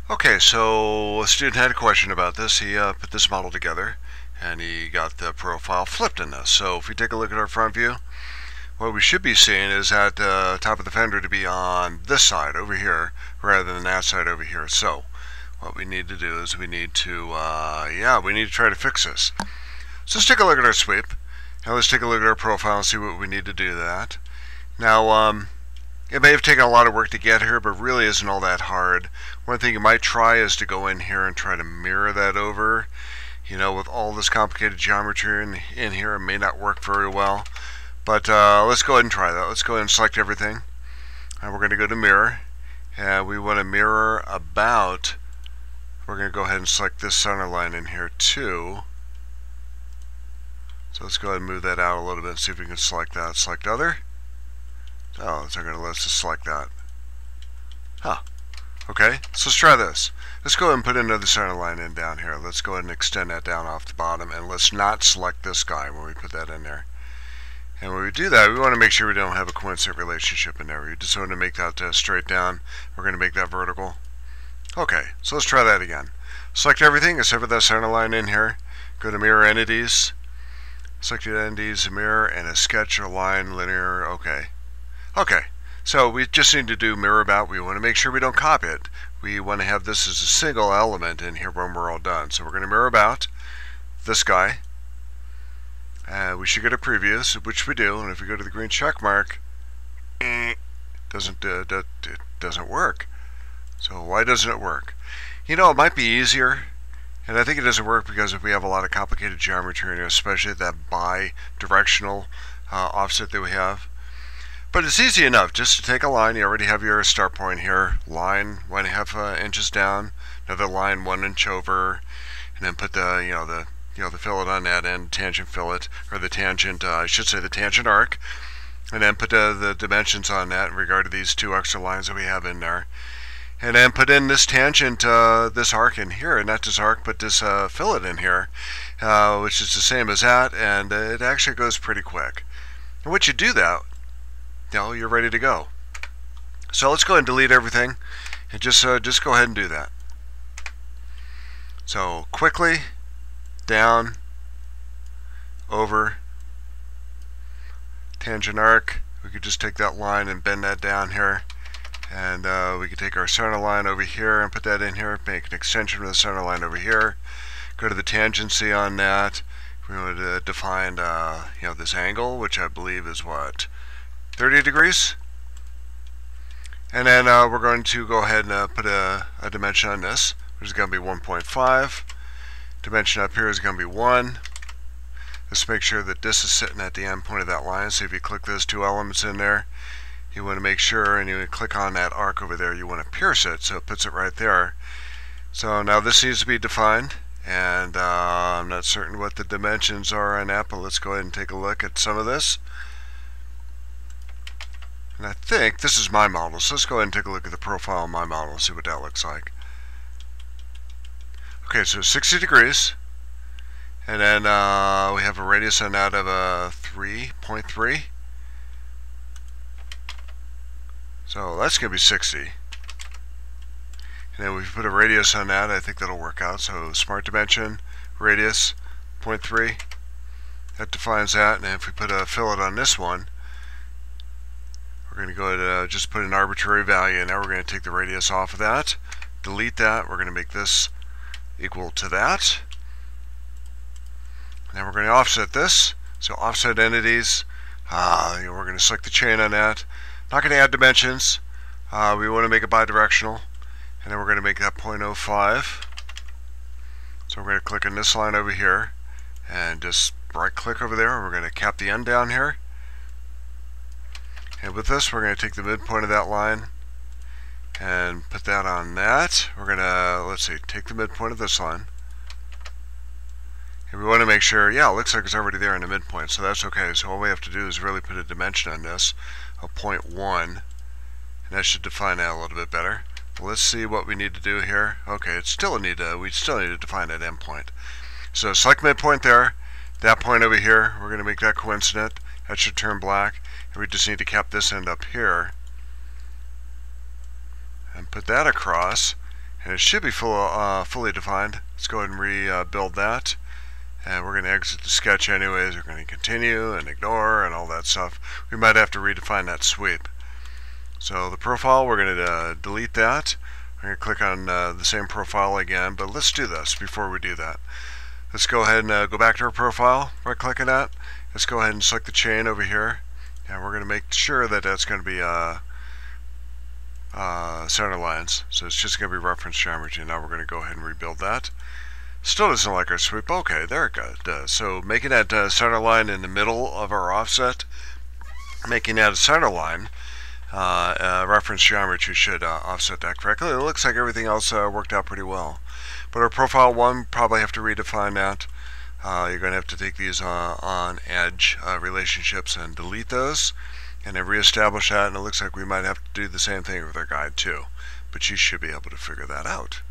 Okay, so a student had a question about this. He put this model together and he got the profile flipped in this. So if we take a look at our front view, what we should be seeing is that the top of the fender to be on this side over here rather than that side over here. So what we need to do is we need to try to fix this. So let's take a look at our sweep. Now let's take a look at our profile and see what we need to do that. Now it may have taken a lot of work to get here, but really isn't all that hard. One thing you might try is to go in here and try to mirror that over. You know, with all this complicated geometry in here, it may not work very well. But let's go ahead and try that. Let's go ahead and select everything. And we're going to go to mirror. And we want to mirror about, we're going to go ahead and select this center line in here too. So let's go ahead and move that out a little bit and see if we can select that. Select other. Oh, it's not going to let us select that. Huh. Okay, so let's try this. Let's go ahead and put another center line in down here. Let's go ahead and extend that down off the bottom, and let's not select this guy when we put that in there. And when we do that, we want to make sure we don't have a coincident relationship in there. We just want to make that straight down. We're going to make that vertical. Okay, so let's try that again. Select everything except for that center line in here. Go to mirror entities. Select the entities, a mirror, and a sketch, a line, linear. Okay. Okay, so we just need to do mirror about. We want to make sure we don't copy it. We want to have this as a single element in here when we're all done. So we're going to mirror about this guy. We should get a preview, which we do. And if we go to the green check mark, it doesn't work. So why doesn't it work? You know, it might be easier. And I think it doesn't work because if we have a lot of complicated geometry in here, especially that bi-directional offset that we have. But it's easy enough just to take a line. You already have your start point here. Line 1.5 inches down, another line 1 inch over, and then put the fillet on that end, tangent fillet, or the tangent, I should say the tangent arc, and then put the dimensions on that in regard to these two extra lines that we have in there. And then put in this tangent, this arc in here, not this arc, but this fillet in here, which is the same as that, and it actually goes pretty quick. And once you do that, you're ready to go. So let's go ahead and delete everything, and just go ahead and do that. So quickly, down, over, tangent arc. We could just take that line and bend that down here. And we could take our center line over here and put that in here, make an extension of the center line over here. Go to the tangency on that. We want to define this angle, which I believe is what, 30 degrees. And then we're going to go ahead and put a dimension on this, which is going to be 1.5. Dimension up here is going to be 1. Let's make sure that this is sitting at the end point of that line. So if you click those two elements in there, you want to make sure, and you click on that arc over there, you want to pierce it, so it puts it right there. So now this needs to be defined, and I'm not certain what the dimensions are on that, but let's go ahead and take a look at some of this. And I think this is my model, so let's go ahead and take a look at the profile of my model and see what that looks like. Okay, so 60 degrees, and then we have a radius on that of 3.3. So that's going to be 60. And then we put a radius on that, I think that'll work out. So smart dimension, radius, 0.3. That defines that. And if we put a fillet on this one, we're going to go ahead and just put an arbitrary value. And now we're going to take the radius off of that, delete that. We're going to make this equal to that. And then we're going to offset this. So offset entities, we're going to select the chain on that. Not going to add dimensions. We want to make it bi-directional, and then we're going to make that 0.05. So we're going to click on this line over here, and just right-click over there. And we're going to cap the end down here. And with this, we're going to take the midpoint of that line and put that on that. We're going to, let's see, take the midpoint of this line. And we want to make sure, yeah, it looks like it's already there in the midpoint, so that's okay. So all we have to do is really put a dimension on this, of 0.1, and that should define that a little bit better. But let's see what we need to do here. Okay, we still need to define that endpoint. So select midpoint there, that point over here, we're going to make that coincident. That should turn black, and we just need to cap this end up here and put that across. and it should be fully defined. Let's go ahead and rebuild that. And we're going to exit the sketch anyways. We're going to continue and ignore and all that stuff. We might have to redefine that sweep. So the profile, we're going to delete that. I'm going to click on the same profile again, but let's do this before we do that. Let's go ahead and go back to our profile, right click on that. Let's go ahead and select the chain over here, and we're going to make sure that that's going to be center lines. So it's just going to be reference geometry. Now we're going to go ahead and rebuild that. Still doesn't like our sweep. Okay, there it does. So making that center line in the middle of our offset, making that a center line, reference geometry should offset that correctly. It looks like everything else worked out pretty well. But our profile one, probably have to redefine that. You're going to have to take these on edge relationships and delete those, and then reestablish that. And it looks like we might have to do the same thing with our guide too. But you should be able to figure that out.